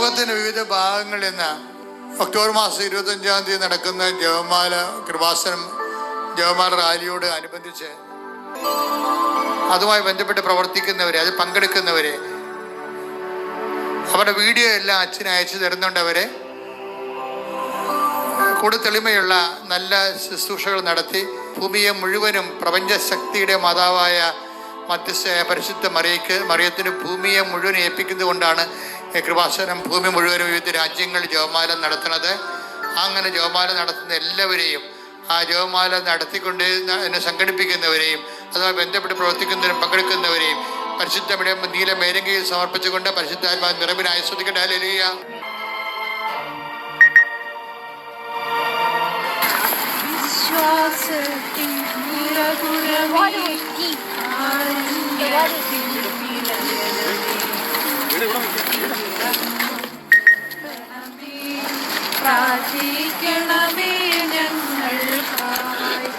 ലോകത്തിൻ്റെ വിവിധ ഭാഗങ്ങളിൽ നിന്ന് ഒക്ടോബർ മാസം 25-ാം തീയതി നടക്കുന്ന ജപമാല കൃപാസനം ജപമാല റാലിയോട് അനുബന്ധിച്ച് അതുമായി ബന്ധപ്പെട്ട് പ്രവർത്തിക്കുന്നവരെ, അത് പങ്കെടുക്കുന്നവരെ, അവരുടെ വീഡിയോ എല്ലാം അച്ഛന് അയച്ചു തരുന്നുണ്ടവരെ കൂടുതൽ തെളിമയുള്ള നല്ല ശുശ്രൂഷകൾ നടത്തി ഭൂമിയെ മുഴുവനും പ്രപഞ്ചശക്തിയുടെ മാതാവായ മധ്യസ്ഥയായ പരിശുദ്ധ മറിയത്തിന് ഭൂമിയെ മുഴുവൻ ഏൽപ്പിക്കുന്നത് കൊണ്ടാണ് കൃപാസനം ഭൂമി മുഴുവനും വിവിധ രാജ്യങ്ങളിൽ ജപമാല നടത്തുന്നത്. അങ്ങനെ ജപമാല നടത്തുന്ന എല്ലാവരെയും, ആ ജപമാല നടത്തിക്കൊണ്ട് എന്നെ സംഘടിപ്പിക്കുന്നവരെയും അതുമായി ബന്ധപ്പെട്ട് പ്രവർത്തിക്കുന്നവരും പങ്കെടുക്കുന്നവരെയും പരിശുദ്ധയുടെ നീല മേലങ്കയിൽ സമർപ്പിച്ചുകൊണ്ട് പരിശുദ്ധാത്മാ നിറവിനെ ആസ്വദിക്കട്ടെ. ഹല്ലേലൂയ. പ്രാർത്ഥിക്കണമേ ഞങ്ങൾക്കായി.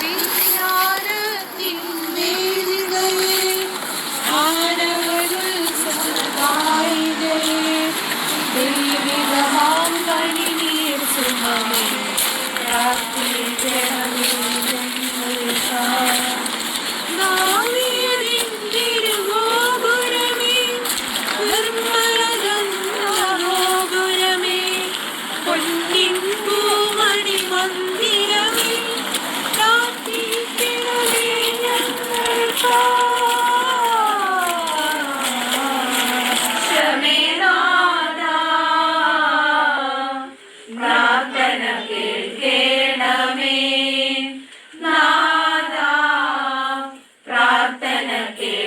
വിജ്ഞാനത്തിൻ്റെ നിഴലിൽ ആനവരുത്സവമായിരേ, ദൈവികമാം കനിനീർ സുമമേ, പ്രാർത്ഥിക്കണമേ ഞങ്ങൾക്കായി. നാവിയതിൻ തിരുഗോപുരമേ, നിർമ്മലഗന്ധഗോപുരമേ, പൊന്നിൻ പൂമണി മന്ദിരമേ, പ്രാർത്ഥിക്കണമേ ഞങ്ങൾക്കായി. ക്ഷമേനാഥാ, പ്രാർത്ഥന കേൾക്കണമേ നാഥാ, പ്രാർത്ഥന കേൾക്കണമേ.